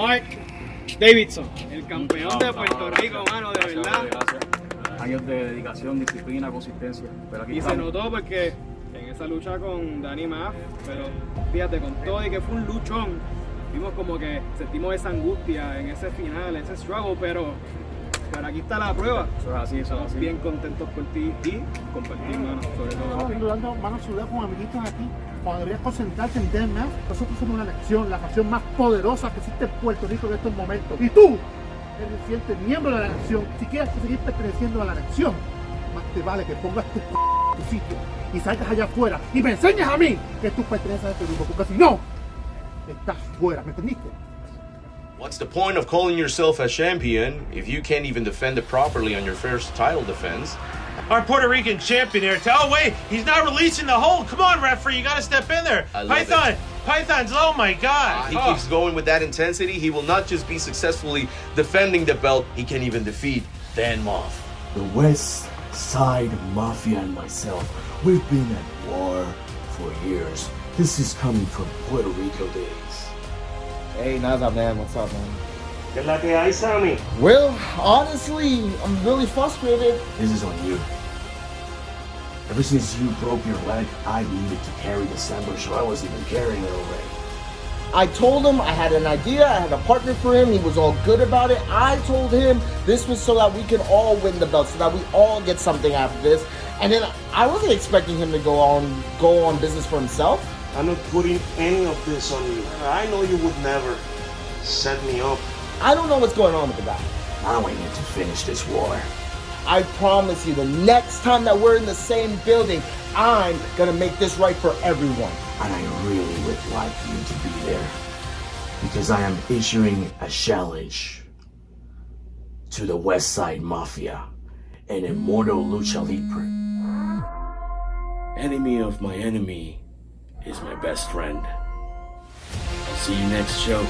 Mark Davidson, el campeón de Puerto Rico, mano, de verdad. Años de dedicación, disciplina, consistencia. Pero aquí Y se notó porque en esa lucha con Danny Maff, pero fíjate, con todo y que fue un luchón, vimos como que sentimos esa angustia en ese final, ese struggle, pero aquí está la prueba. Eso es así, eso es así. Bien contentos por ti y compartir, mano, sobre todo. Estamos dando manos sudadas con amiguitos aquí. Cuando deberías concentrarte en DMF, nosotros somos una nación, la nación más poderosa que existe en Puerto Rico en estos momentos. Y tú eres reciente miembro de la nación. Si quieres seguir perteneciendo a la nación, más te vale que pongas tu sitio y salgas allá afuera y me enseñes a mí que tú perteneces a este grupo, porque si no, estás fuera, ¿me entendiste? What's the point of calling yourself a champion if you can't even defend it properly on your first title defense? Our Puerto Rican champion here. Oh, wait, he's not releasing the hold. Come on, referee, you gotta step in there. Python's, oh my God. He keeps going with that intensity. He will not just be successfully defending the belt, he can even defeat Dan Moff. The Westside Mafia and myself, we've been at war for years. This is coming from Puerto Rico days. Hey, Naza, man, what's up, man? ¿Qué es la que hay, Sammy? Well, honestly, I'm really frustrated. This is on you. Ever since you broke your leg, I needed to carry the sandwich, so I was even carrying it already. I told him I had an idea, I had a partner for him, he was all good about it. I told him this was so that we can all win the belt, so that we all get something after this. And then I wasn't expecting him to go on business for himself. I'm not putting any of this on you. I know you would never set me up. I don't know what's going on with the guy. Now we need to finish this war. I promise you, the next time that we're in the same building, I'm gonna make this right for everyone. And I really would like you to be there, because I am issuing a challenge to the Westside Mafia and Immortal Lucha Libre. Enemy of my enemy is my best friend. See you next show.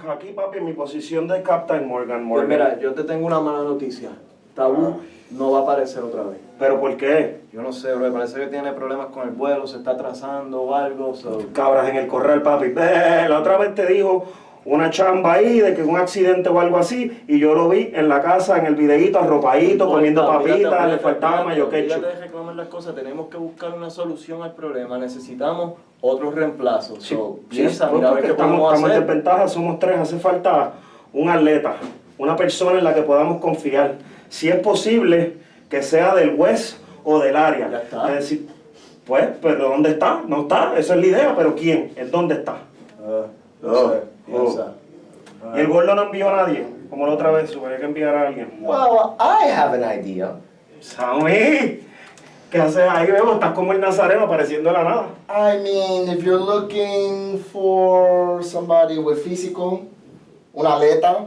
Aquí, papi, en mi posición de Captain Morgan. Pues mira, yo te tengo una mala noticia. Tabu no va a aparecer otra vez. ¿Pero por qué? Yo no sé, bro. Parece que tiene problemas con el vuelo, se está atrasando o algo. Cabras en el corral, papi. La otra vez te dijo una chamba ahí de que un accidente o algo así, y yo lo vi en la casa, en el videíto, arropadito, comiendo papitas, le faltaba mayo ketchup. Fíjate de reclamar las cosas, tenemos que buscar una solución al problema. Necesitamos otros reemplazos. Sí, Piensa, mira, a ver qué estamos podemos en hacer. desventaja, somos tres, hace falta un atleta, una persona en la que podamos confiar. Si es posible, que sea del West o del área. Ya está. Es decir, pues, pero ¿dónde está? No está, esa es la idea, pero ¿quién? ¿En dónde está? No sé, piensa. Y el gordo no envió a nadie, como la otra vez, suponía que enviara a alguien. Well, I have an idea. Sammy, ¿qué haces ahí, bebo? Estás como el Nazareno apareciendo de la nada. I mean, if you're looking for somebody with physical, un atleta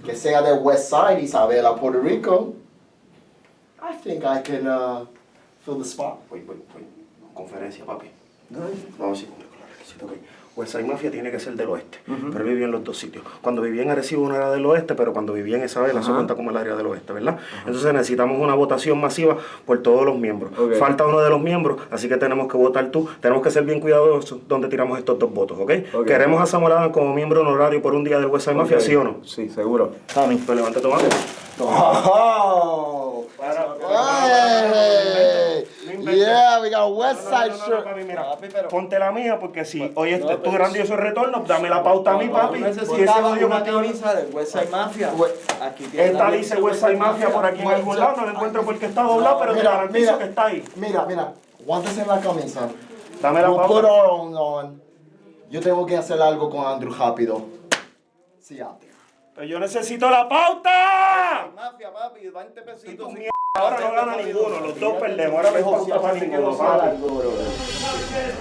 que sea de Westside, Isabela, Puerto Rico, I think I can fill the spot. Wait. Conferencia, papi. Vamos a cumplir con los requisitos, ok. Westside Mafia tiene que ser del oeste, pero vivía en los dos sitios. Cuando vivía en Arecibo no era del oeste, pero cuando vivía en Isabela eso cuenta como el área del oeste, ¿verdad? Entonces necesitamos una votación masiva por todos los miembros. Okay. Falta uno de los miembros, así que tenemos que votar tú. Tenemos que ser bien cuidadosos donde tiramos estos dos votos, ¿ok? ¿Queremos a Samuel Adams como miembro honorario por un día del Westside Mafia, sí o no? Sí, seguro. Sammy, pues levanta tu mano. Oh! Hey! Yeah, we got a Westside shirt. Papi, mira, ponte la mía porque si hoy es tu grandioso retorno, dame la pauta a mí, papi. Necesitaba una camisa de Westside Mafia. Aquí tiene esta dice Westside Mafia por aquí en algún lado, no la encuentro porque está doblado, pero te garantizo que está ahí. Mira, guantes en la camisa. Dame la We'll put pauta. our own on. Yo tengo que hacer algo con Andrew rápido. Síate. Pero yo necesito la pauta. Mafia, papi, 20 pesitos. Ahora no gana ninguno, los dos perdemos. Ahora no hay pauta para ninguno, papi.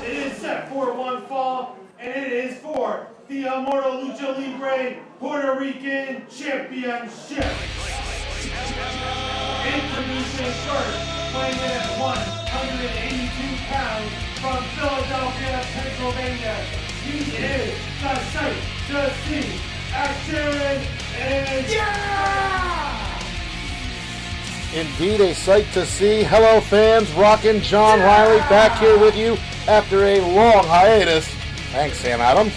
It is set for one fall, and it is for the Immortal Lucha Libre Puerto Rican Championship. Introducing first, weighing in at 182 pounds from Philadelphia, Pennsylvania. He is the sight to see. Action Andretti. Indeed, a sight to see. Hello, fans. Rockin' John Riley back here with you after a long hiatus. Thanks, Sam Adams.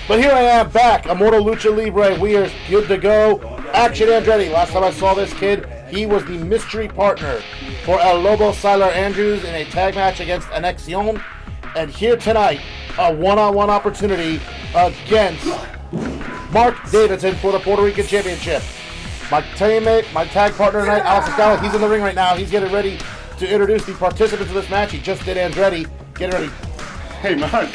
But here I am back. Immortal Lucha Libre. We are good to go. Action Andretti. Last time I saw this kid, he was the mystery partner for El Lobo Syler Andrews in a tag match against Annexion. And here tonight, a one-on-one opportunity against Mark Davidson for the Puerto Rican Championship. My teammate, my tag partner tonight, Alex Escala, he's in the ring right now. He's getting ready to introduce the participants of this match. He just did Andretti. Get ready. Hey, Mark.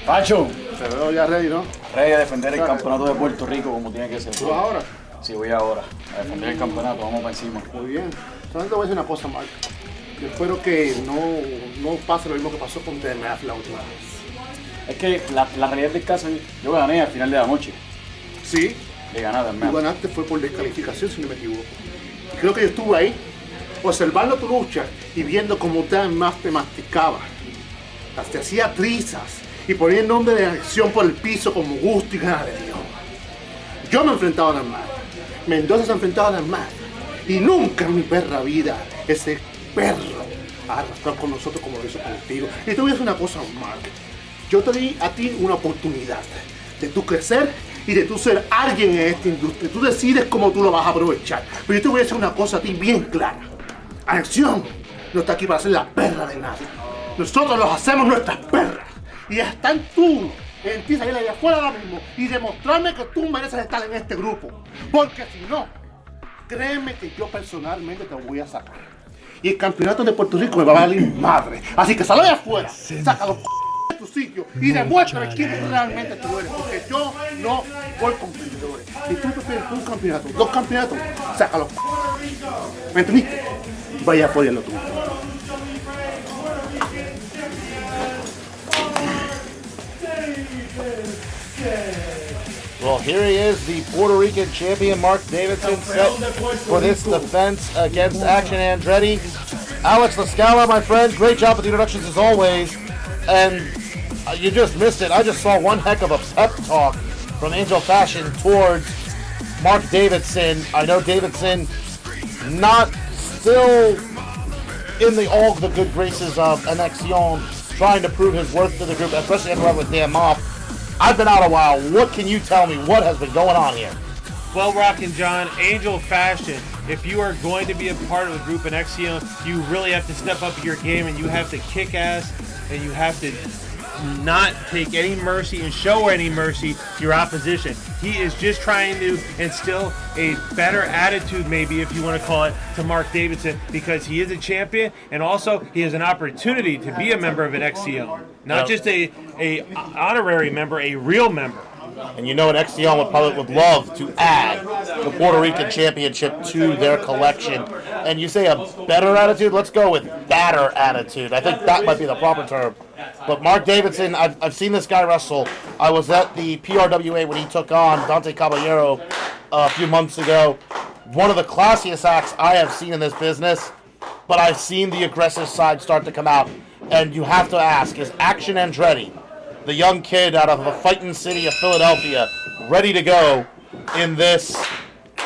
Pacho. Te veo ya ready, ¿no? Ready a defender el campeonato de Puerto Rico como tiene que ser. ¿Tú ahora? Sí, voy ahora. A defender el campeonato, vamos para encima. Muy bien. Solamente voy a decir una cosa, Mark. Yo espero que no pase lo mismo que pasó con DMF la última vez. Es que la realidad del caso, yo gané al final de la noche. Sí. De ganar Tú también. ganaste fue por descalificación, si no me equivoco. Y creo que yo estuve ahí, observando tu lucha y viendo cómo DMF te masticaba. Te hacía trizas y ponía el nombre de Annexion por el piso como gusto y gana de Dios. Yo me he enfrentado a DMF. Mendoza se ha enfrentado a DMF. Y nunca en mi perra vida ese perro ha arrastrado con nosotros como lo hizo contigo. Y te voy a decir una cosa, Mark. Yo te di a ti una oportunidad de tú crecer y de tú ser alguien en esta industria. Tú decides cómo tú lo vas a aprovechar. Pero yo te voy a decir una cosa a ti bien clara. Annexion no está aquí para ser la perra de nadie. Nosotros los hacemos nuestras perras. Y está en ti salir de afuera ahora mismo y demostrarme que tú mereces estar en este grupo. Porque si no, créeme que yo personalmente te voy a sacar. Y el campeonato de Puerto Rico me va a valer madre. Así que sal allá afuera, sácalo de tu sitio y demuéstrame quién realmente tú eres. Porque yo no voy con competidores. Si tú prefieres un campeonato, 2 campeonatos, sácalo. ¿Me entendiste? Vaya apoyando tú. Well, here he is, the Puerto Rican champion, Mark Davidson, set for this defense against Action Andretti. Alex Lascala, my friend, great job with the introductions as always. And you just missed it. I just saw one heck of a pep talk from Angel Fashion towards Mark Davidson. I know Davidson not still in all the good graces of Annexion, trying to prove his worth to the group, especially after with Dan Moff. I've been out a while. What can you tell me? What has been going on here? Well, Rockin' John, Angel Fashion, if you are going to be a part of the group in Annexion, you really have to step up your game and you have to kick ass and you have to not take any mercy and show any mercy to your opposition. He is just trying to instill a better attitude, maybe if you want to call it, to Mark Davidson, because he is a champion and also he has an opportunity to be a member of Annexion. Not just a honorary member, a real member. And you know, Annexion would love to add the Puerto Rican Championship to their collection. And you say a better attitude? Let's go with badder attitude. I think that might be the proper term. But Mark Davidson, I've seen this guy wrestle. I was at the PRWA when he took on Dante Caballero a few months ago. One of the classiest acts I have seen in this business, but I've seen the aggressive side start to come out. And you have to ask, is Action Andretti, the young kid out of the fighting city of Philadelphia, ready to go in this,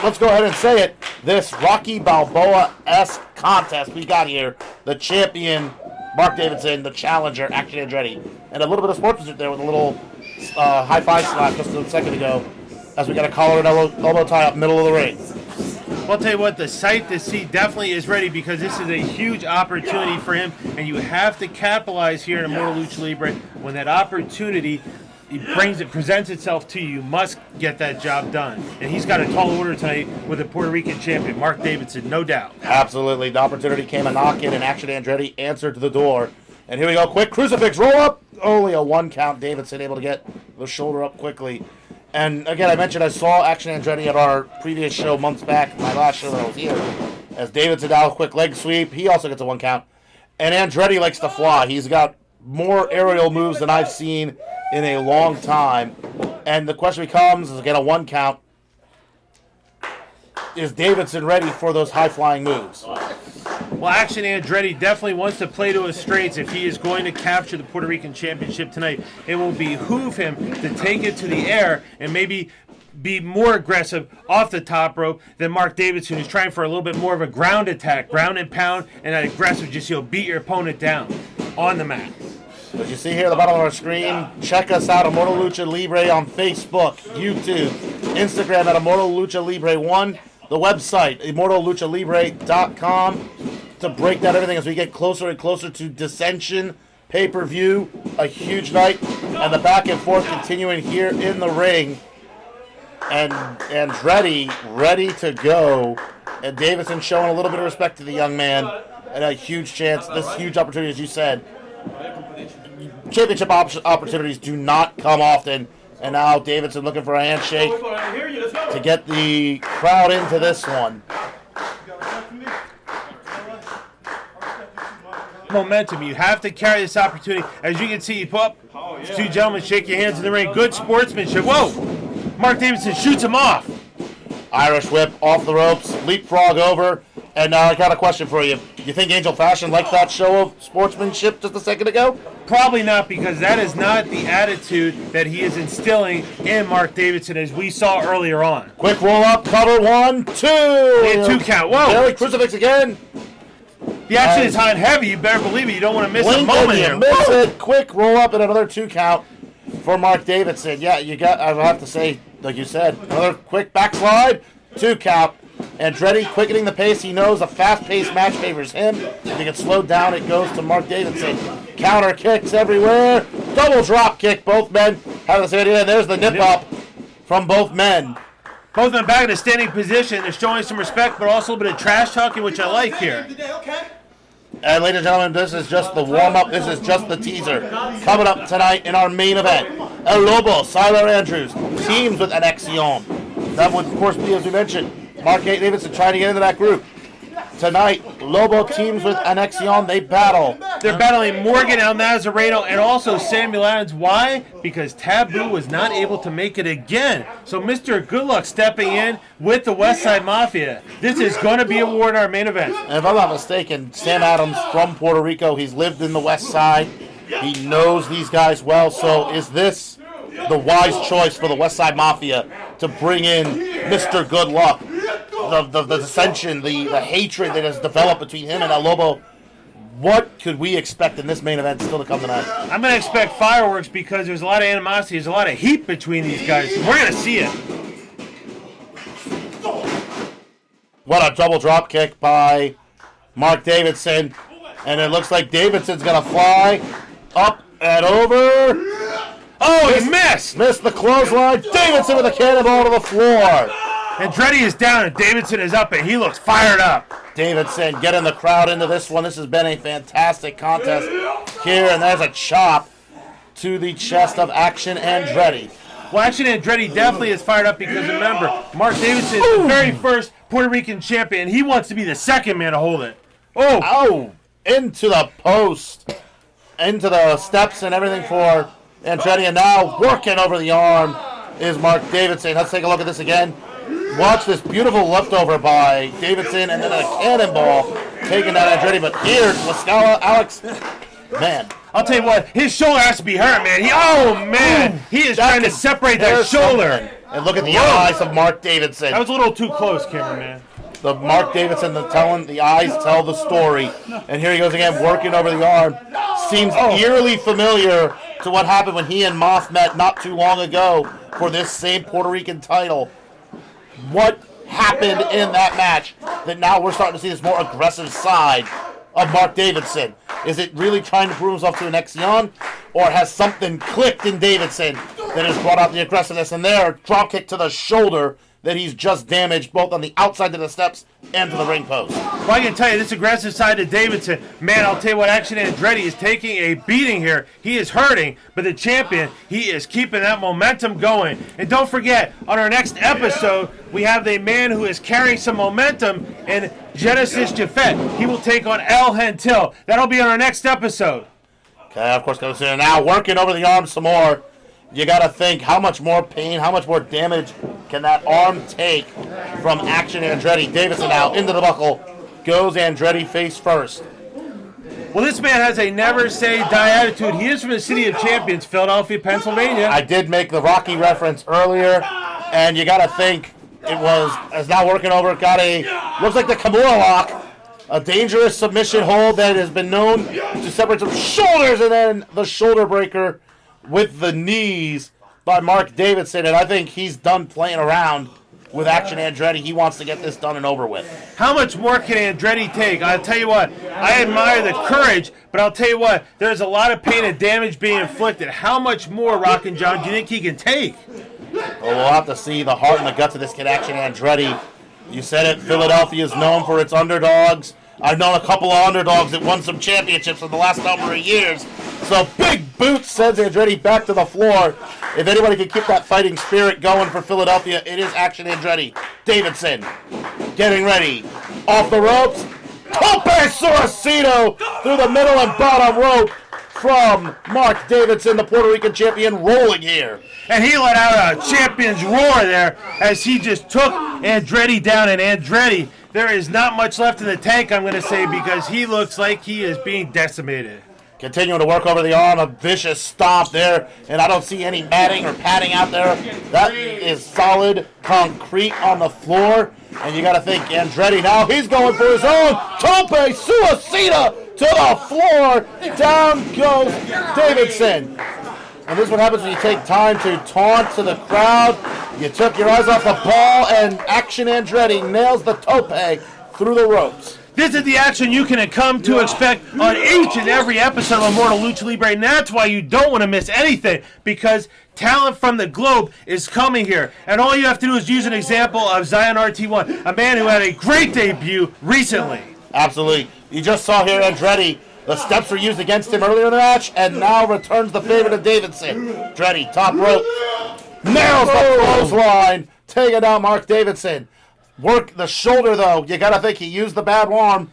let's go ahead and say it, this Rocky Balboa-esque contest we got here? The champion, Mark Davidson, the challenger, Action Andretti. And a little bit of sportsmanship there with a little high-five slap just a second ago as we got a collar and elbow tie up middle of the ring. Well, I'll tell you what, the sight to see definitely is ready because this is a huge opportunity for him, and you have to capitalize here in Immortal Lucha Libre. When that opportunity presents itself to you, you must get that job done. And he's got a tall order tonight with the Puerto Rican champion, Mark Davidson, no doubt. Absolutely. The opportunity came a knock-in, and Action Andretti answered the door. And here we go. Quick crucifix roll-up. Only a 1 count. Davidson able to get the shoulder up quickly. And again, I mentioned I saw Action Andretti at our previous show months back, my last show that I was here, as Davidson now a quick leg sweep. He also gets a 1 count. And Andretti likes to fly. He's got more aerial moves than I've seen in a long time. And the question becomes, is again a 1 count. Is Davidson ready for those high-flying moves? Well, Action Andretti definitely wants to play to his strengths. If he is going to capture the Puerto Rican Championship tonight, it will behoove him to take it to the air and maybe be more aggressive off the top rope than Mark Davidson, who's trying for a little bit more of a ground attack, ground and pound, and that aggressive, just beat your opponent down on the mat. As you see here at the bottom of our screen, check us out, Immortal Lucha Libre, on Facebook, YouTube, Instagram at Immortal Lucha Libre 1, the website, immortalluchalibre.com, to break down everything as we get closer and closer to Dissension pay-per-view, a huge night, and the back and forth continuing here in the ring. And Andretti ready to go, and Davidson showing a little bit of respect to the young man, and a huge chance, this huge opportunity, as you said. Championship opportunities do not come often, and now Davidson looking for a handshake to get the crowd into this one. Momentum. You have to carry this opportunity. As you can see, you put up, two gentlemen shake your hands in the ring. Good sportsmanship. Whoa! Mark Davidson shoots him off. Irish whip off the ropes, leapfrog over, and now I got a question for you. You think Angel Fashion liked that show of sportsmanship just a second ago? Probably not, because that is not the attitude that he is instilling in Mark Davidson, as we saw earlier on. Quick roll up, cover, 1, 2. And 2 count. Whoa! Barely crucifix again. The action is hot and heavy. You better believe it. You don't want to miss a moment here. Miss it. Quick roll up and another 2 count for Mark Davidson. Yeah, I have to say, like you said, another quick backslide, 2 count. Andretti quickening the pace. He knows a fast-paced match favors him. If he gets slowed down, it goes to Mark Davidson. Counter kicks everywhere. Double drop kick. Both men have the same idea. And there's the nip up from both men. Both of them back in a standing position. They're showing some respect, but also a bit of trash talking, which I like here. And ladies and gentlemen, this is just the warm-up. This is just the teaser. Coming up tonight in our main event, El Lobo, Syler Andrews, teams with Annexion. That would, of course, be, as we mentioned, Mark Davidson trying to get into that group. Tonight, Lobo teams with Annexion. They battle. They're battling Morgan El Nazareno and also Samuel Adams. Why? Because Tabu was not able to make it again. So Mr. Goodluck stepping in with the Westside Mafia. This is going to be a war in our main event. And if I'm not mistaken, Sam Adams from Puerto Rico. He's lived in the West Side. He knows these guys well. So is this the wise choice for the Westside Mafia to bring in Mr. Goodluck? The dissension, the hatred that has developed between him and El Lobo. What could we expect in this main event still to come tonight? I'm going to expect fireworks because there's a lot of animosity. There's a lot of heat between these guys. We're going to see it. What a double drop kick by Mark Davidson. And it looks like Davidson's going to fly up and over. Oh, he missed! Missed the clothesline. Davidson with a cannonball to the floor. Andretti is down and Davidson is up, and he looks fired up. Davidson getting the crowd into this one. This has been a fantastic contest here, and there's a chop to the chest of Action Andretti. Well, Action Andretti definitely is fired up because, remember, Mark Davidson is the very first Puerto Rican champion. He wants to be the second man to hold it. Oh! Into the post. Into the steps and everything for Andretti, and now working over the arm is Mark Davidson. Let's take a look at this again. Watch this beautiful leftover by Davidson, and then a cannonball taking down Andretti. But here's Lascala, Alex. Man. I'll tell you what, his shoulder has to be hurt, man. He is trying to separate that shoulder. And look at the eyes of Mark Davidson. That was a little too close, cameraman. The Mark Davidson, the eyes tell the story. And here he goes again, working over the arm. Seems eerily familiar to what happened when he and Moth met not too long ago for this same Puerto Rican title. What happened in that match that now we're starting to see this more aggressive side of Mark Davidson? Is it really trying to prove himself to Annexion, or has something clicked in Davidson that has brought out the aggressiveness? And there, drop kick to the shoulder that he's just damaged both on the outside of the steps and to the ring post. Well, I can tell you, this aggressive side of Davidson, man, I'll tell you what, Action Andretti is taking a beating here. He is hurting, but the champion, he is keeping that momentum going. And don't forget, on our next episode, we have the man who is carrying some momentum in Genesis Jafet. He will take on El Gentil. That'll be on our next episode. Okay, of course, consider now working over the arm some more. You got to think, how much more pain, how much more damage can that arm take from Action Andretti? Davidson now into the buckle. Goes Andretti face first. Well, this man has a never say die attitude. He is from the City of Champions, Philadelphia, Pennsylvania. I did make the Rocky reference earlier, and you got to think is now working over. Looks like the Kimura lock. A dangerous submission hold that has been known to separate some shoulders, and then the shoulder breaker with the knees by Mark Davidson, and I think he's done playing around with Action Andretti. He wants to get this done and over with. How much more can Andretti take? I'll tell you what, I admire the courage, but I'll tell you what, there's a lot of pain and damage being inflicted. How much more, Rockin' John, do you think he can take? Well, we'll have to see the heart and the guts of this kid, Action Andretti. You said it, Philadelphia is known for its underdogs. I've known a couple of underdogs that won some championships in the last number of years. So big boots sends Andretti back to the floor. If anybody can keep that fighting spirit going for Philadelphia, it is Action Andretti. Davidson getting ready. Off the ropes. Tope Suicida through the middle and bottom rope from Mark Davidson, the Puerto Rican champion, rolling here. And he let out a champion's roar there as he just took Andretti down. And Andretti, there is not much left in the tank, I'm going to say, because he looks like he is being decimated. Continuing to work over the arm, a vicious stomp there, and I don't see any matting or padding out there. That is solid concrete on the floor, and you got to think Andretti now, he's going for his own Tope Suicida to the floor. Down goes Davidson. And this is what happens when you take time to taunt to the crowd. You took your eyes off the ball, and Action Andretti nails the tope through the ropes. This is the action you can come to expect on each and every episode of Immortal Lucha Libre, and that's why you don't want to miss anything, because talent from the globe is coming here. And all you have to do is use an example of Zion RT1, a man who had a great debut recently. Absolutely. You just saw here Andretti. The steps were used against him earlier in the match, and now returns the favor to Davidson. Andretti, top rope. Nails the clothesline. Taking down Mark Davidson. Work the shoulder, though. You got to think he used the bad arm,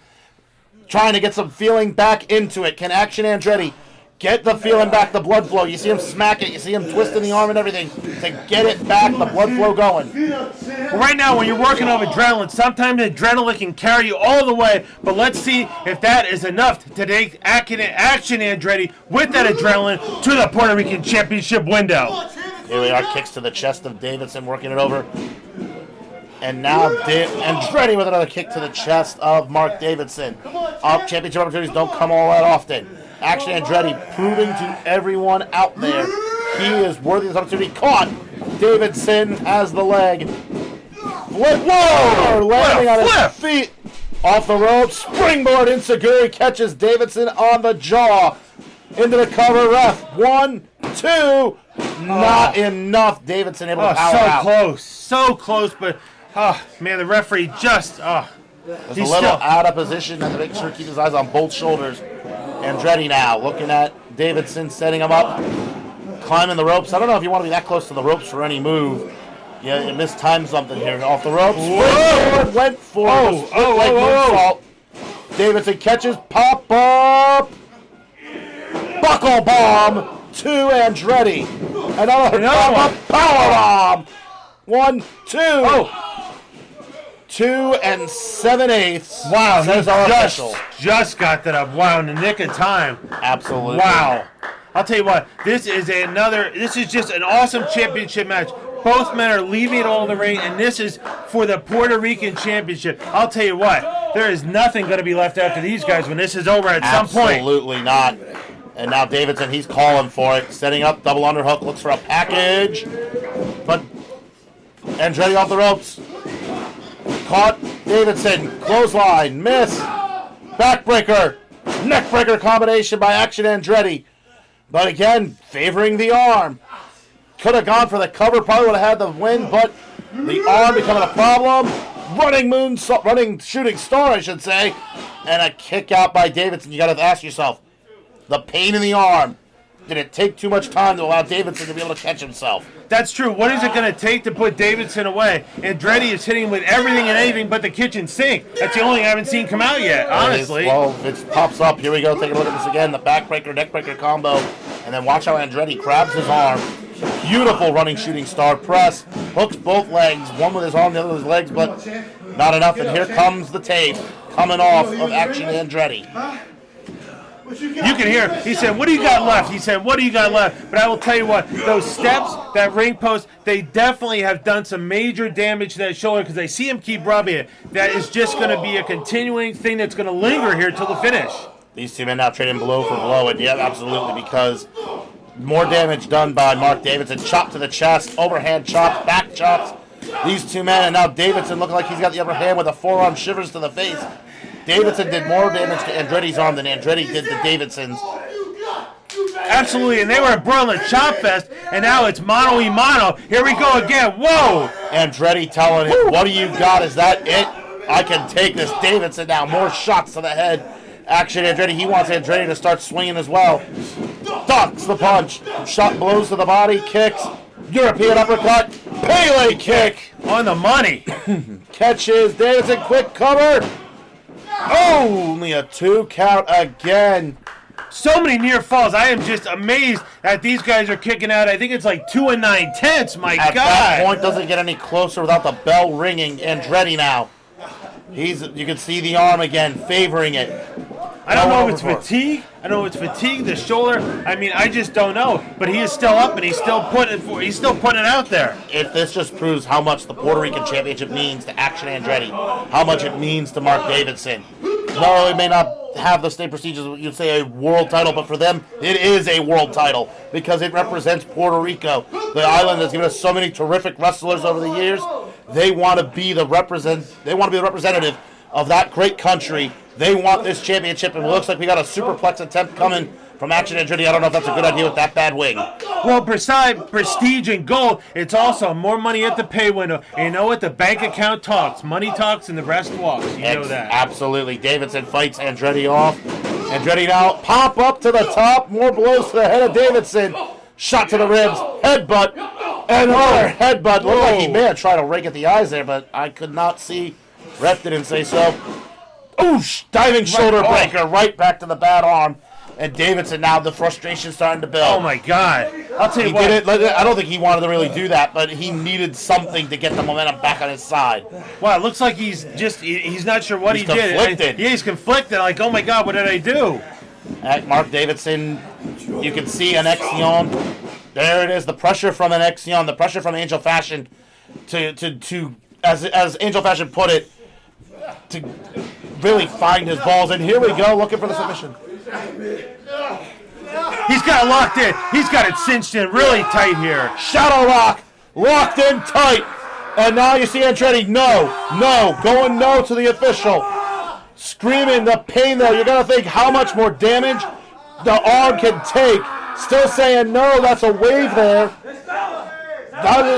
trying to get some feeling back into it. Can Action Andretti get the feeling back, the blood flow? You see him smack it. You see him twisting the arm and everything to get it back, the blood flow going. Well, right now, when you're working off adrenaline, sometimes adrenaline can carry you all the way, but let's see if that is enough to take Action Andretti with that adrenaline to the Puerto Rican Championship window. Here we are, kicks to the chest of Davidson, working it over. And now Andretti with another kick to the chest of Mark Davidson. Championship opportunities don't come all that often. Action Andretti proving to everyone out there he is worthy of this opportunity. Caught. Davidson has the leg. Whoa! Landing on his feet. Off the rope. Springboard Inseguri catches Davidson on the jaw. Into the cover. Ref. 1, 2. Not enough. Davidson able to power out. Close. So close, but man, the referee just He's a little out of position. Has to make sure to keep his eyes on both shoulders. Andretti now looking at Davidson, setting him up, climbing the ropes. I don't know if you want to be that close to the ropes for any move. Yeah, you mistimed something here. Off the ropes. Whoa! Went for moonsault. Davidson catches, pop up, buckle bomb to Andretti. Another power bomb. 1, 2. 2 7/8. Wow, says our official. Just got that up. Wow, in the nick of time. Absolutely. Wow. I'll tell you what, this is just an awesome championship match. Both men are leaving it all in the ring, and this is for the Puerto Rican Championship. I'll tell you what, there is nothing going to be left after these guys when this is over at some point. Absolutely not. And now Davidson, he's calling for it. Setting up, double underhook, looks for a package. But Andretti off the ropes. Caught Davidson, clothesline, miss, backbreaker, neckbreaker combination by Action Andretti. But again, favoring the arm. Could have gone for the cover, probably would have had the win, but The arm becoming a problem. Running shooting star, I should say. And a kick out by Davidson. You got to ask yourself, the pain in the arm. Did it take too much time to allow Davidson to be able to catch himself? That's true. What is it going to take to put Davidson away? Andretti is hitting him with everything and anything but the kitchen sink. That's the only thing I haven't seen come out yet, honestly. Well, it pops up. Here we go. Take a look at this again. The backbreaker, neckbreaker combo. And then watch how Andretti grabs his arm. Beautiful running shooting star press. Hooks both legs. One with his arm, the other with his legs, but not enough. And here comes the tape coming off of Action Andretti. You can hear, he said, what do you got left? He said, what do you got left? But I will tell you what, those steps, that ring post, they definitely have done some major damage to that shoulder because they see him keep rubbing it. That is just going to be a continuing thing that's going to linger here till the finish. These two men now trading blow for blow, and yeah, absolutely, because more damage done by Mark Davidson. Chop to the chest, overhand chops, back chops. These two men, and now Davidson looking like he's got the upper hand with a forearm shivers to the face. Davidson did more damage to Andretti's arm than Andretti did to Davidson's. Absolutely, and they were brawling the chop fest, and now it's mano-y-mano. Here we go again. Whoa! Andretti telling him, what do you got? Is that it? I can take this. Davidson now, more shots to the head. Action Andretti, he wants Andretti to start swinging as well. Ducks the punch. Shot blows to the body, kicks. European uppercut. Pele kick. On the money. Catches Davidson, quick cover. Only a 2 count again. So many near falls. I am just amazed that these guys are kicking out. I think it's like 2 9/10. My God. At that point, doesn't get any closer without the bell ringing. Andretti now. You can see the arm again, favoring it. I don't know if it's fatigue. I don't know if it's fatigue, the shoulder. I mean, I just don't know. But he is still up and he's still putting it out there. This just proves how much the Puerto Rican Championship means to Action Andretti, how much it means to Mark Davidson. No, it may not have the state prestigious, you'd say a world title, but for them, it is a world title because it represents Puerto Rico. The island has given us so many terrific wrestlers over the years. They want to be the representative of that great country. They want this championship, and it looks like we got a superplex attempt coming from Action Andretti. I don't know if that's a good idea with that bad wing. Well, besides prestige and gold, it's also more money at the pay window. And you know what? The bank account talks. Money talks and the rest walks. You know that. Absolutely. Davidson fights Andretti off. Andretti now pop up to the top. More blows to the head of Davidson. Shot to the ribs. Headbutt. Another headbutt. Looked like he may have tried to rake at the eyes there, but I could not see. Ref didn't say so. Oosh! Diving shoulder breaker right back to the bad arm. And Davidson now, the frustration starting to build. Oh my God. I'll tell you what. I don't think he wanted to really do that, but he needed something to get the momentum back on his side. Wow, it looks like he's not sure what he did. Conflicted. Yeah, he's conflicted. Like, oh my God, what did I do? At Mark Davidson, you can see Annexion. There it is, the pressure from Annexion, the pressure from Angel Fashion to as Angel Fashion put it, to really find his balls. And here we go, looking for the submission. He's got it locked in. He's got it cinched in really tight here. Shadow Rock, locked in tight. And now you see Andretti, going no to the official. Screaming the pain though. You're going to think how much more damage the arm can take. Still saying no, that's a wave there.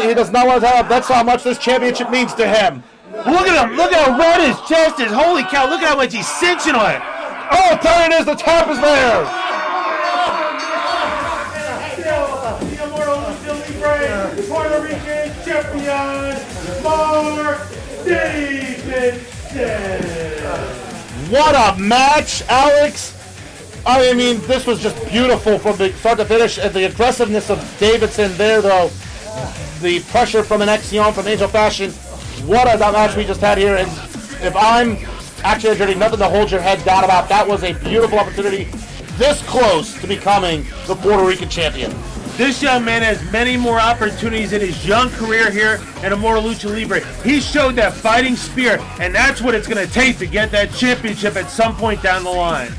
He does not want to tell him. That's how much this championship means to him. Look at him. Look how red his chest is. Holy cow. Look at how much he's cinching on it. Oh, there it is. The tap is there. The Immortal Lucha Libre Puerto Rican champion, Mark Davidson. What a match, Alex. I mean, this was just beautiful from the start to finish. And the aggressiveness of Davidson there, though. The pressure from Annexion, from Angel Fashion. What a match we just had here. And if I'm Action Andretti, nothing to hold your head down about. That was a beautiful opportunity. This close to becoming the Puerto Rican champion. This young man has many more opportunities in his young career here in Immortal Lucha Libre. He showed that fighting spirit, and that's what it's going to take to get that championship at some point down the line.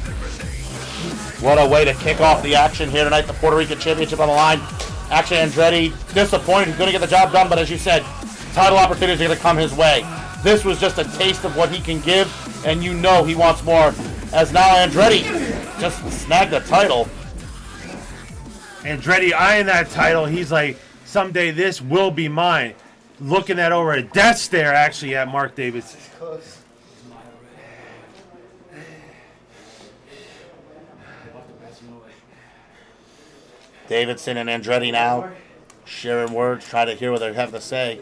What a way to kick off the action here tonight. The Puerto Rican championship on the line. Action Andretti, disappointed. He's going to get the job done, but as you said, title opportunities are going to come his way. This was just a taste of what he can give, and you know he wants more. As now Andretti just snagged the title. Andretti eyeing that title. He's like, someday this will be mine. looking that over a death stare actually at Mark Davidson. Davidson and Andretti now sharing words, try to hear what they have to say.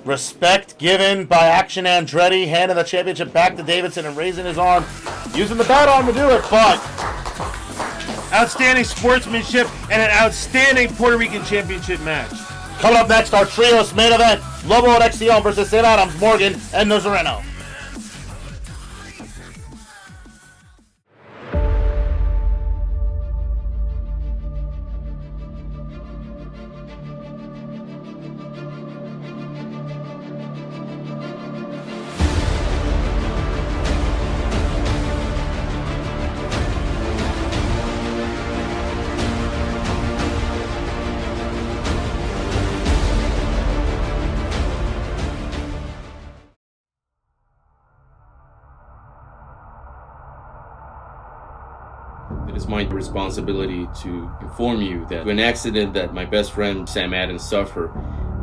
Respect given by Action Andretti, handing the championship back to Davidson and raising his arm, using the bad arm to do it, but outstanding sportsmanship and an outstanding Puerto Rican championship match. Coming up next, our trios main event, Lobo and Annexion versus St. Adams, Morgan, and Nazareno. It is my responsibility to inform you that an accident that my best friend Sam Adams suffered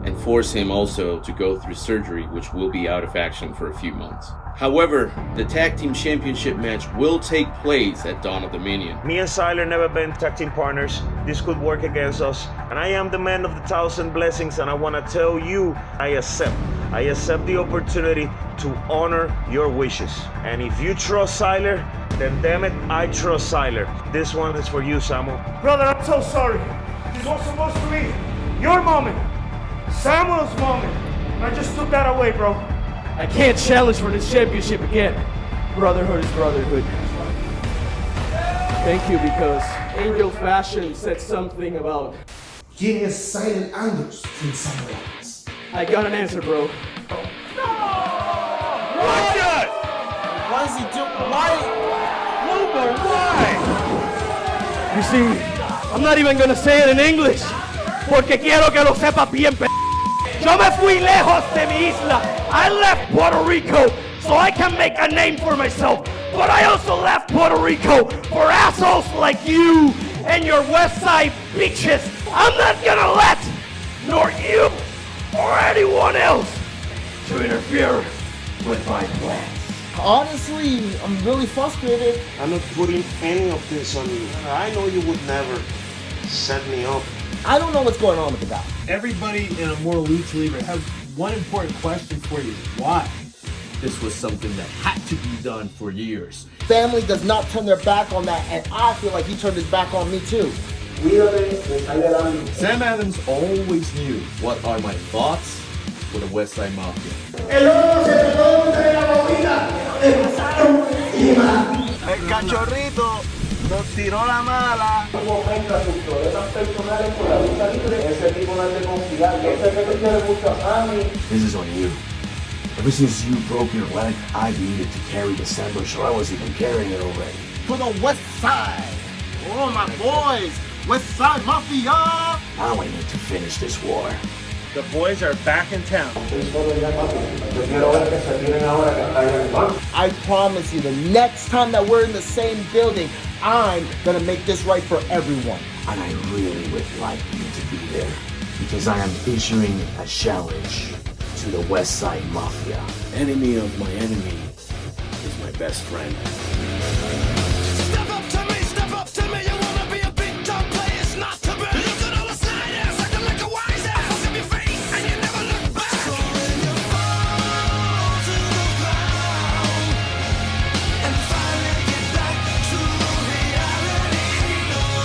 and force him also to go through surgery, which will be out of action for a few months. However, the tag team championship match will take place at Dawn of Dominion. Me and Syler never been tag team partners. This could work against us. And I am the man of the 1,000 blessings, and I want to tell you, I accept the opportunity to honor your wishes. And if you trust Syler, then damn it, I trust Syler. This one is for you, Samuel. Brother, I'm so sorry. This was supposed to be your moment. Samuel's moment. And I just took that away, bro. I can't challenge for this championship again. Brotherhood is brotherhood. Thank you, because Angel Fashion said something about... ¿Quién es Syler Andrews sin Syler Andrews? I got an answer, bro. What? Why is he doing? Why? Lobo, why? You see, I'm not even gonna say it in English. Porque quiero que lo sepa bien, p***. Yo me fui lejos de mi isla. I left Puerto Rico so I can make a name for myself. But I also left Puerto Rico for assholes like you and your Westside bitches. I'm not gonna let, nor you or anyone else, to interfere with my plans. Honestly, I'm really frustrated. I'm not putting any of this on you. I know you would never set me up. I don't know what's going on with the guy. Everybody in Immortal Lucha Libre has one important question for you. Why? This was something that had to be done for years. Family does not turn their back on that, and I feel like he turned his back on me too. Sam Adams always knew what are my thoughts for the Westside Mafia. El cachorrito nos tiró la mala. Hubo ventas esas personales por la lucha libre. Ese tipo no es de confiar. Yo sé que te quiere mucho a mí. This is on you. Ever since you broke your leg, I've needed to carry the sandwich, or I was even carrying it already. To the West Side. Oh, my boys. Westside Mafia. Now I need to finish this war. The boys are back in town. I promise you, the next time that we're in the same building, I'm gonna make this right for everyone. And I really would like you to be there, because I am issuing a challenge to the Westside Mafia. Enemy of my enemy is my best friend. Step up to me, you wanna be a big top player, it's not to be. Look at all the sliders, acting like a wise ass. Fuck up your face, and you never look back. So when you fall to the ground, and finally get back to reality, knowing that all is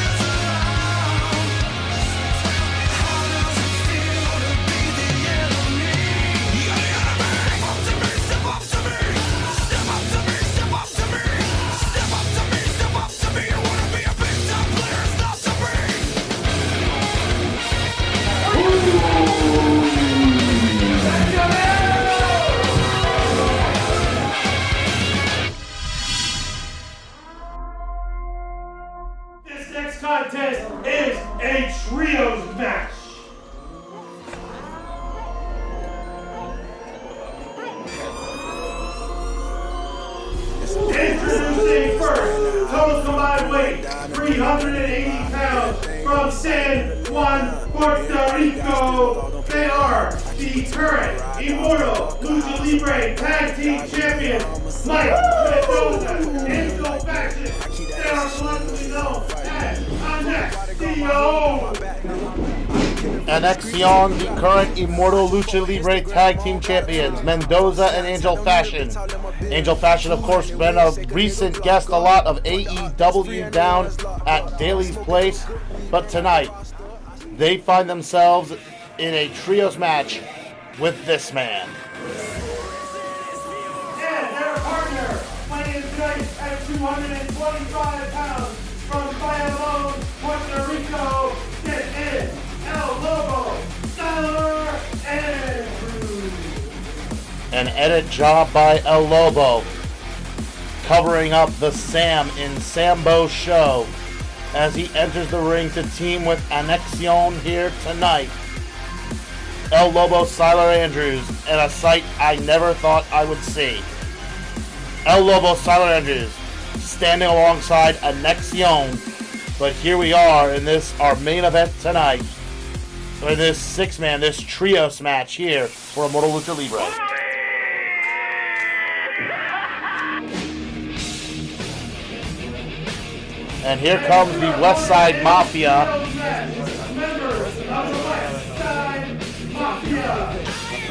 around. How does it feel to be the enemy? You gotta be, step up to me, step up to me, step up to me, step up to me, step up to me, step up to me. You wanna be a big time player, it's not to me. This next contest is a trios match. Introducing first, total combined weight 380 pounds from San Juan, Puerto Rico. They are the current Immortal Lucha Libre Tag Team Champions, Mike Mendoza and Go Faction. They are collectively known as Annexion. Annexion, the current Immortal Lucha Libre Tag Team Champions, Mendoza and Angel Fashion. Angel Fashion, of course, been a recent guest a lot of AEW down at Daly's Place, but tonight they find themselves in a trios match with this man. And their partner, fighting tonight at 225 pounds from Bayamon, Puerto Rico. This is El Lobo, Syler, Andrews. An edit job by El Lobo, covering up the Sam in Sambo show as he enters the ring to team with Annexion here tonight. El Lobo, Syler Andrews, and a sight I never thought I would see. El Lobo, Syler Andrews, standing alongside Annexion. But here we are in this, our main event tonight, for this six-man, this trios match here for Immortal Lucha Libre. And here comes the Westside Mafia. Members of the Westside Mafia.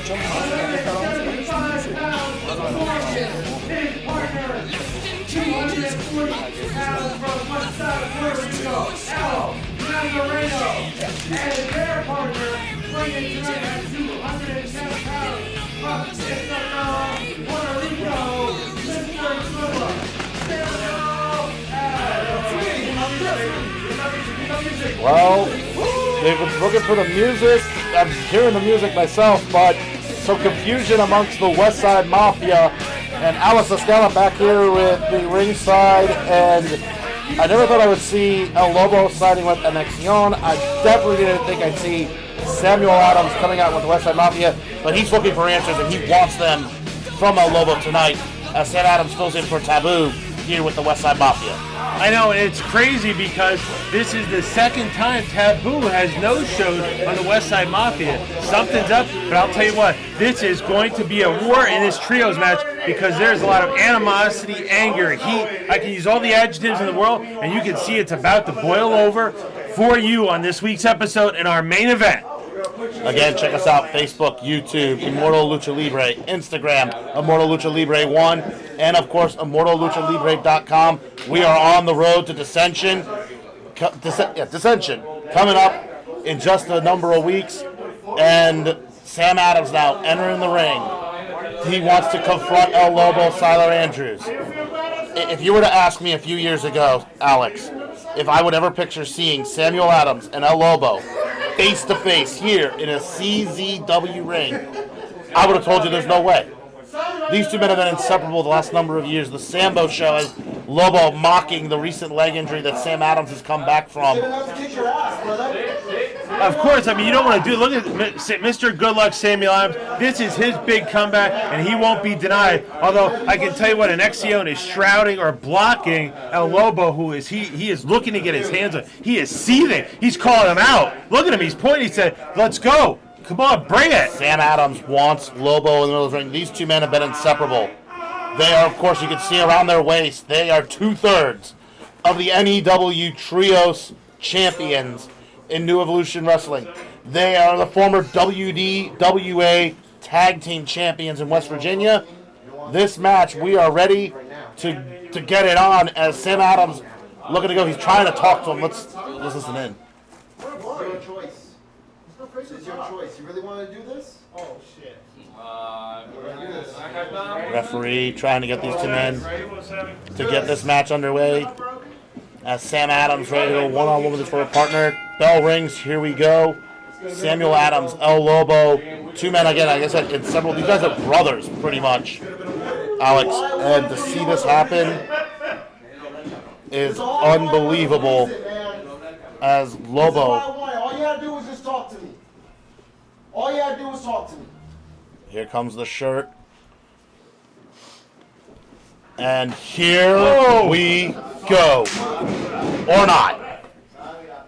175 pounds from Morgan, his partner. 240 pounds from Westside Puerto Rico, El Nazareno. And their partner, bringing tonight at 210 pounds from Puerto Rico, Mr. Lobo. Well, they've been looking for the music. I'm hearing the music myself, but some confusion amongst the Westside Mafia. And Alex Escala back here with the ringside. And I never thought I would see El Lobo siding with Annexion. I definitely didn't think I'd see Samuel Adams coming out with the Westside Mafia. But he's looking for answers, and he wants them from El Lobo tonight as Sam Adams fills in for Tabu here with the Westside Mafia. I know, and it's crazy because this is the second time Tabu has no-showed on the Westside Mafia. Something's up, but I'll tell you what, this is going to be a war in this trios match because there's a lot of animosity, anger, heat. I can use all the adjectives in the world, and you can see it's about to boil over for you on this week's episode in our main event. Again, check us out, Facebook, YouTube, Immortal Lucha Libre, Instagram, Immortal Lucha Libre 1, and of course, ImmortalLuchaLibre.com. We are on the road to Dissension. Dissension coming up in just a number of weeks. And Sam Adams now entering the ring. He wants to confront El Lobo, Syler Andrews. If you were to ask me a few years ago, Alex, if I would ever picture seeing Samuel Adams and El Lobo face to face here in a CZW ring, I would have told you there's no way. These two men have been inseparable the last number of years. The Sambo show has Lobo mocking the recent leg injury that Sam Adams has come back from. Of course, I mean, you don't want to do. Look at Mr. Good Luck Samuel Adams. This is his big comeback, and he won't be denied. Although, I can tell you what, Annexion is shrouding or blocking El Lobo, who is he is looking to get his hands on. He is seething. He's calling him out. Look at him. He's pointing. He said, let's go. Come on, bring it. Sam Adams wants Lobo in the middle of the ring. These two men have been inseparable. They are, of course, you can see around their waist, they are 2/3 of the NEW Trios champions in New Evolution Wrestling. They are the former WDWA Tag Team champions in West Virginia. This match, we are ready to get it on as Sam Adams looking to go. He's trying to talk to him. Let's listen in. It's your choice. You really want to do this? Oh, shit. Referee trying to get these two men to get this match underway. As Sam Adams ready to go one-on-one with his former partner. Bell rings. Here we go. Samuel Adams, El Lobo. Two men, again, like I said, inseparable. These guys are brothers, pretty much, Alex. And to see this happen is unbelievable. As Lobo... All you gotta do is just talk to me. All you gotta do is talk to me. Here comes the shirt. And here we go. Or not.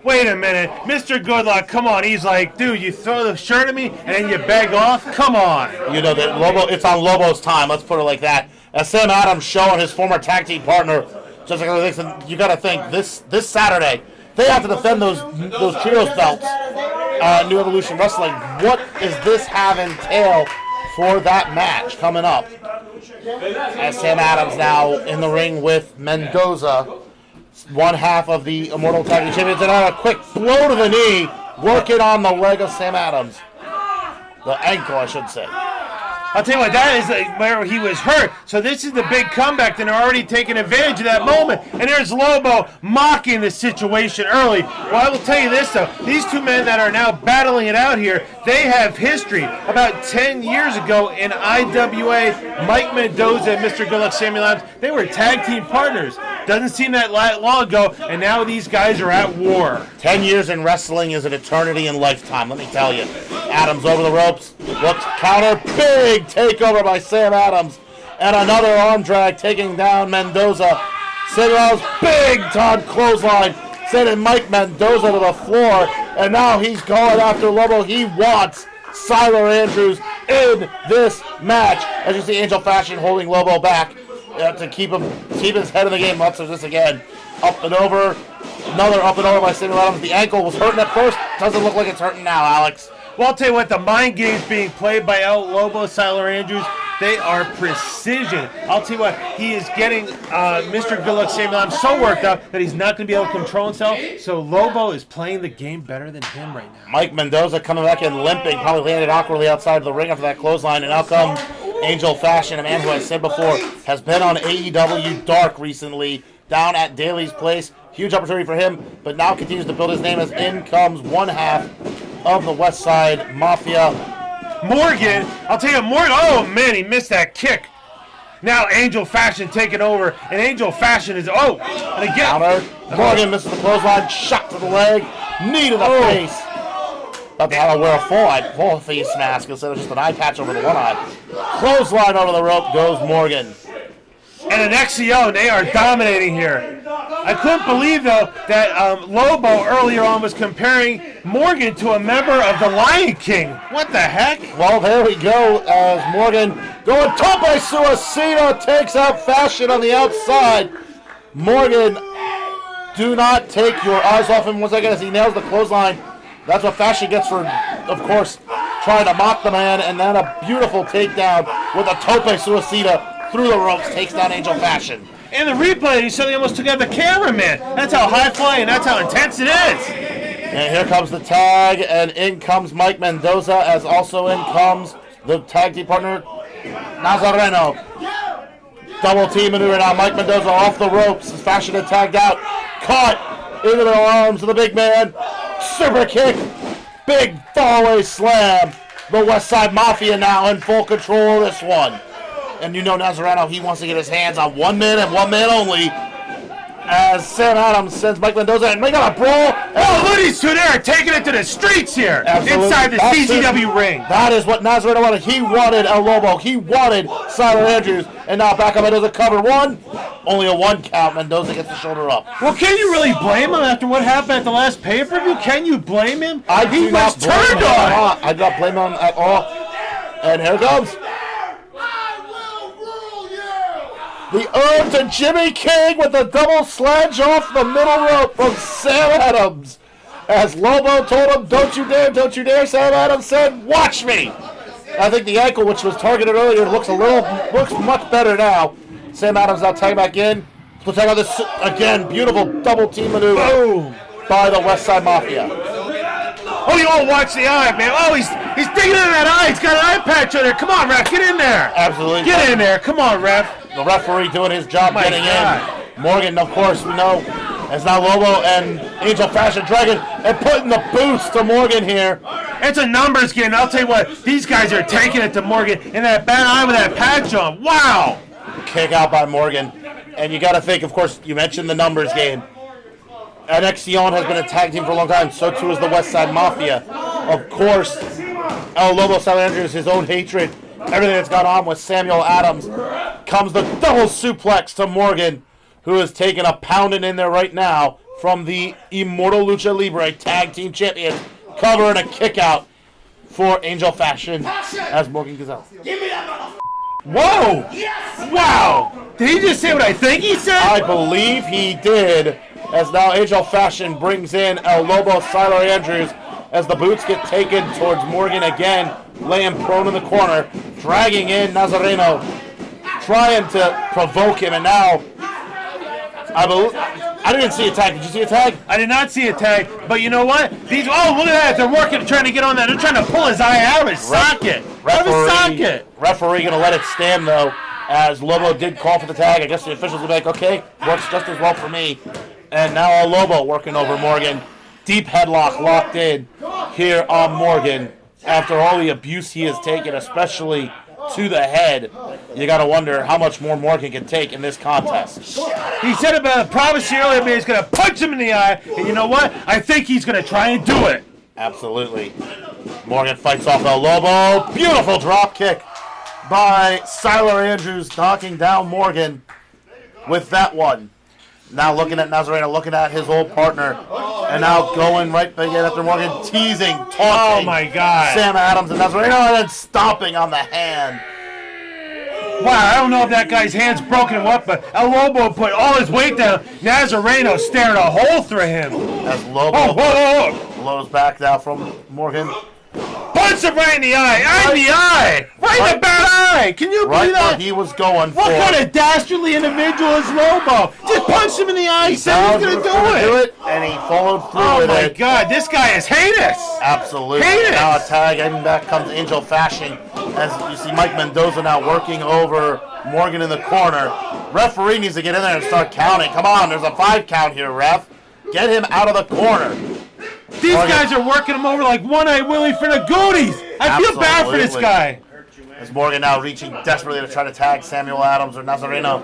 Wait a minute. Mr. Goodluck, come on. He's like, dude, you throw the shirt at me and then you beg off? Come on. You know that Lobo. It's on Lobo's time. Let's put it like that. As Sam Adams showing his former tag team partner, just like you got to think this Saturday they have to defend those trios belts. New Evolution Wrestling. What does this have entail for that match coming up? As Sam Adams now in the ring with Mendoza, one half of the Immortal Tag Team Champions, and on a quick blow to the knee, working on the leg of Sam Adams. The ankle, I should say. I'll tell you what, that is where he was hurt. So this is the big comeback, and they're already taking advantage of that moment. And there's Lobo mocking the situation early. Well, I will tell you this, though. These two men that are now battling it out here, they have history. About 10 years ago in IWA, Mike Mendoza and Mr. Goodluck Samuel Adams, they were tag team partners. Doesn't seem that long ago, and now these guys are at war. 10 years in wrestling is an eternity in lifetime, let me tell you. Adams over the ropes, looks counter, big takeover by Sam Adams, and another arm drag taking down Mendoza. Samuel Adams, big time clothesline, sending Mike Mendoza to the floor, and now he's going after Lobo. He wants Syler Andrews in this match. As you see, Angel Fashion holding Lobo back to keep his head in the game. Let's do this again. Up and over. Another up and over by Samuel Adams. The ankle was hurting at first. Doesn't look like it's hurting now, Alex. Well, I'll tell you what, the mind games being played by El Lobo, Syler Andrews, they are precision. I'll tell you what, he is getting Mr. Goodluck Samuel Adams so worked up that he's not going to be able to control himself. So Lobo is playing the game better than him right now. Mike Mendoza coming back in limping, probably landed awkwardly outside of the ring after that clothesline, and out comes Angel Fashion, a man who I said before has been on AEW Dark recently, down at Daly's Place. Huge opportunity for him, but now continues to build his name as in comes one half of the Westside Mafia. Morgan, I'll tell you, Morgan, oh man, he missed that kick. Now Angel Fashion taking over, and Angel Fashion is, and again. Counter. Morgan misses the clothesline, shot to the leg, knee to the face. About to have to wear a full face mask instead of just an eye patch over the one eye. Clothesline over the rope goes Morgan. And Annexion, they are dominating here. I couldn't believe, though, that Lobo earlier on was comparing Morgan to a member of the Lion King. What the heck? Well, there we go, as Morgan going tope suicida, takes out Fashion on the outside. Morgan, do not take your eyes off him once again as he nails the clothesline. That's what Fashion gets for, of course, trying to mock the man, and then a beautiful takedown with a tope suicida through the ropes, takes down Angel Fashion. In the replay, he said he almost took out the cameraman. That's how high-flying, that's how intense it is. And here comes the tag, and in comes Mike Mendoza, as also in comes the tag team partner, Nazareno. Double team maneuver now. Mike Mendoza off the ropes. His Fashion had tagged out. Caught into the arms of the big man. Super kick. Big fallaway slam. The Westside Mafia now in full control of this one. And you know Nazareno, he wants to get his hands on one man and one man only. As Sam Adams sends Mike Mendoza and they got a brawl. Oh, look, these two there are taking it to the streets here. Absolutely. Inside the CZW ring. That is what Nazareno wanted. He wanted El Lobo. He wanted Syler Andrews. And now back up Mendoza, cover one. Only a one count. Mendoza gets the shoulder up. Well, can you really blame him after what happened at the last pay-per-view? Can you blame him? He was turned on. I do not blame him at all. And here it comes. The arm to Jimmy King with a double sledge off the middle rope from Sam Adams. As Lobo told him, don't you dare, don't you dare, Sam Adams said, watch me. I think the ankle, which was targeted earlier, looks much better now. Sam Adams now tag back in. We'll tag out this, again, beautiful double team maneuver. Boom. By the Westside Mafia. Oh, you all watch the eye, man. Oh, he's digging in that eye. He's got an eye patch on there. Come on, ref, get in there. Absolutely. Get in there. Come on, ref. The referee doing his job getting in. Morgan, of course, we know, as now Lobo and Angel Fashion dragging and putting the boots to Morgan here. It's a numbers game. I'll tell you what, these guys are taking it to Morgan in that bad eye with that patch on. Wow. Kick out by Morgan. And you got to think, of course, you mentioned the numbers game. Annexion has been a tag team for a long time. So too is the Westside Mafia. Of course, El Lobo, Syler Andrews, his own hatred. Everything that's gone on with Samuel Adams. Comes the double suplex to Morgan, who is taking a pounding in there right now. from the Immortal Lucha Libre Tag Team Champions. Cover and a kick out for Angel Fashion as Morgan Gazelle. Give me that Whoa! Yes! Wow! Did he just say what I think he said? I believe he did. As now Angel Fashion brings in El Lobo, Syler Andrews, as the boots get taken towards Morgan again, laying prone in the corner, dragging in Nazareno, trying to provoke him, and now I didn't see a tag. Did you see a tag? I did not see a tag, but you know what? Look at that. They're working, trying to get on that. They're trying to pull his eye out of his socket. Referee going to let it stand, though, as Lobo did call for the tag. I guess the officials will be like, okay, works just as well for me. And now El Lobo working over Morgan. Deep headlock locked in here on Morgan. After all the abuse he has taken, especially to the head, you got to wonder how much more Morgan can take in this contest. He said about a prophecy earlier, but he's going to punch him in the eye. And you know what? I think he's going to try and do it. Absolutely. Morgan fights off El Lobo. Beautiful drop kick by Syler Andrews, knocking down Morgan with that one. Now looking at Nazareno, looking at his old partner, and now going right back in after Morgan, teasing, taunting. Oh my God. Sam Adams and Nazareno, and then stomping on the hand. Wow, I don't know if that guy's hand's broken or what, but El Lobo put all his weight down. Nazareno stared a hole through him. As Lobo blows back now from Morgan. Punch him right in the eye! Right in the eye! Right in the bad eye! Can you believe that? Where he was going for. What kind of dastardly individual is Lobo? Just punch him in the eye. He said he was going to do it. And he followed through with it. Oh my God, this guy is heinous. Absolutely. Heinous. Now a tag, and back comes Angel Fashion. As you see Mike Mendoza now working over Morgan in the corner. Referee needs to get in there and start counting. Come on, there's a 5 count here, ref. Get him out of the corner. These guys are working him over like one-eyed Willie for the Goonies. I feel bad for this guy. As Morgan now reaching desperately to try to tag Samuel Adams or Nazareno.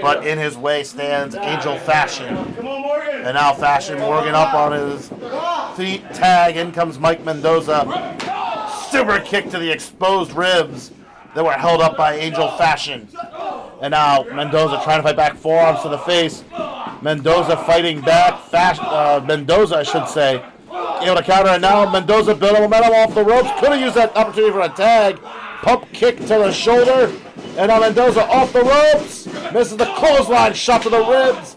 But in his way stands Angel Fashion. And now Fashion, Morgan up on his feet. Tag, in comes Mike Mendoza. Super kick to the exposed ribs that were held up by Angel Fashion. And now Mendoza trying to fight back, forearms to the face. Mendoza fighting back. Mendoza, I should say, able to counter. And now Mendoza built momentum off the ropes. Could have used that opportunity for a tag. Pump kick to the shoulder. And now Mendoza off the ropes. Misses the clothesline shot to the ribs.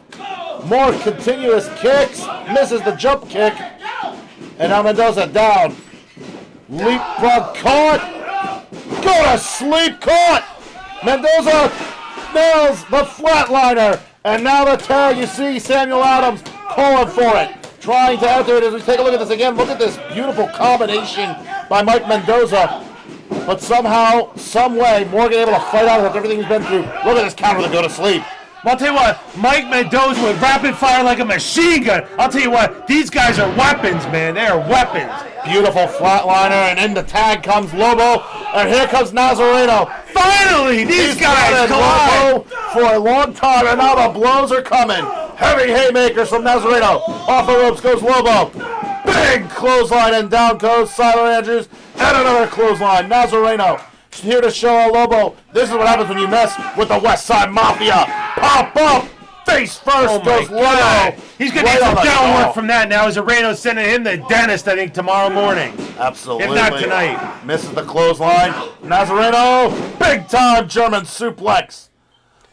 More continuous kicks. Misses the jump kick. And now Mendoza down. Leapfrog caught. Go to sleep caught. Mendoza nails the flatliner. And now the tag, you see Samuel Adams calling for it. Trying to enter it as we take a look at this again. Look at this beautiful combination by Mike Mendoza. But somehow, some way, Morgan able to fight out after everything he's been through. Look at this counter to go to sleep. I'll tell you what, Mike Mendoza with rapid fire like a machine gun. I'll tell you what, these guys are weapons, man. They are weapons. Beautiful flatliner, and in the tag comes Lobo, and here comes Nazareno. Finally, these guys collide. Lobo for a long time, and now the blows are coming. Heavy haymakers from Nazareno. Off the ropes goes Lobo. Big clothesline, and down goes Syler Andrews, and another clothesline. Nazareno here to show a Lobo. This is what happens when you mess with the Westside Mafia. Pop up. Face first goes Lobo. He's going to get some downwork from that now. Nazareno's sending him the dentist, I think, tomorrow morning. Absolutely. If not tonight. Misses the clothesline. Nazareno, big time German suplex.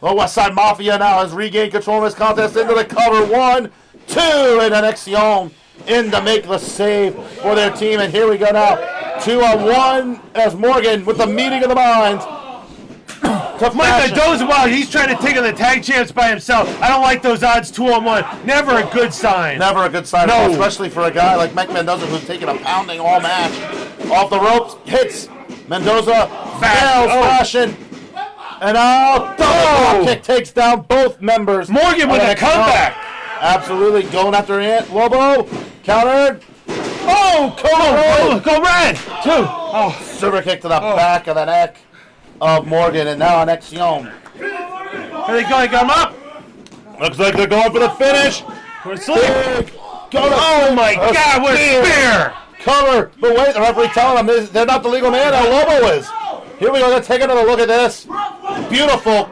The Westside Mafia now has regained control of this contest into the cover. 1, 2, and Annexion in to make the save for their team. And here we go now. 2-on-1 as Morgan with the meeting of the minds. Mike Mendoza, wow, he's trying to take on the tag champs by himself. I don't like those odds 2-on-1. Never a good sign. Never a good sign, no. Especially for a guy like Mike Mendoza who's taking a pounding all match. Off the ropes, hits Mendoza, fails Fashion. And double kick takes down both members. Morgan with a comeback. Absolutely, going after Lobo. Countered. Go red. 2. Super kick to the back of the neck of Morgan, and now Annexion. Here they go, they got him up. Looks like they're going for the finish. Oh my God, what a spear! Cover, but wait, the referee telling them they're not the legal man, El Lobo is. Here we go, let's take another look at this. Beautiful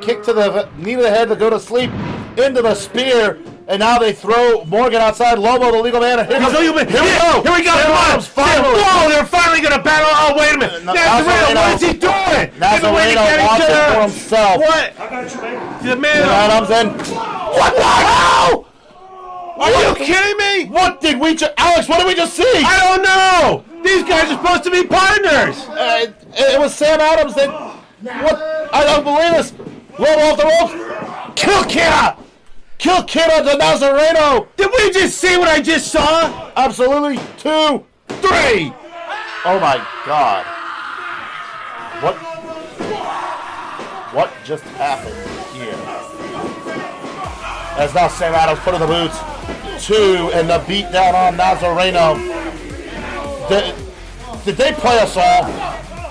kick to the knee of the head to go to sleep into the spear. And now they throw Morgan outside. Lobo, the legal man. Here we go. Here we go. Come on. Whoa, they're finally going to battle. Oh, wait a minute. Nazareno, what is he doing? Nazareno wants it for himself. What? The man. Adams in. What the hell? Are you kidding me? What did we just... Alex, what did we just see? I don't know. These guys are supposed to be partners. It was Sam Adams that... What? I don't believe this. Lobo off the ropes. Kill Kira. Kill Kira to Nazareno. Did we just see what I just saw? Absolutely. 2, 3. Oh my God. What just happened here? As now Sam Adams put in the boots. 2 and the beat down on Nazareno. Did they play us all?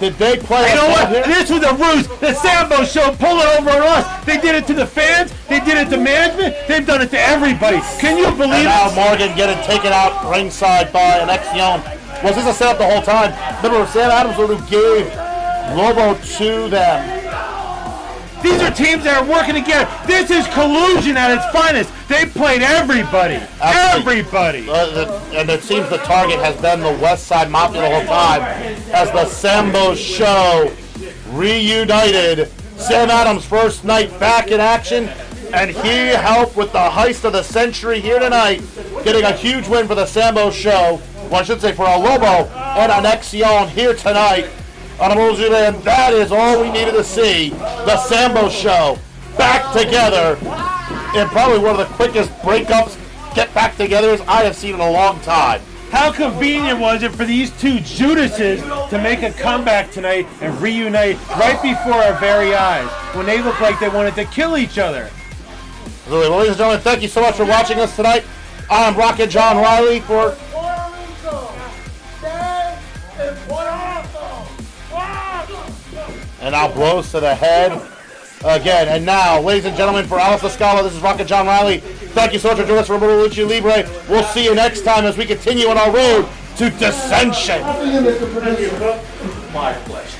Did they play us all? You know what? Here? This was a ruse. The Sambo show pulled it over on us. They did it to the fans. They did it to management. They've done it to everybody. Can you believe it? And now Morgan getting taken out ringside by Annexion. Was this a setup the whole time? Remember, Sam Adams was who gave Lobo to them. These are teams that are working together. This is collusion at its finest. They played everybody. Everybody. And it seems the target has been the Westside Mafia the whole time. As the Sambo show reunited. Sam Adams' first night back in action. And he helped with the heist of the century here tonight. Getting a huge win for the Sambo show. Well, I should say for El Lobo and Annexion here tonight. On Immortal Lucha Libre, and that is all we needed to see. The Sambo show back together in probably one of the quickest breakups, get back togethers I have seen in a long time. How convenient was it for these two Judases to make a comeback tonight and reunite right before our very eyes when they looked like they wanted to kill each other? Well, ladies and gentlemen, thank you so much for watching us tonight. I'm Rocket John Riley for... And now blows to the head again. And now, ladies and gentlemen, for Alice Lascala, this is Rocket John Riley. Thank you so much for joining us for Immortal Lucha Libre. We'll see you next time as we continue on our road to Dissension. My pleasure.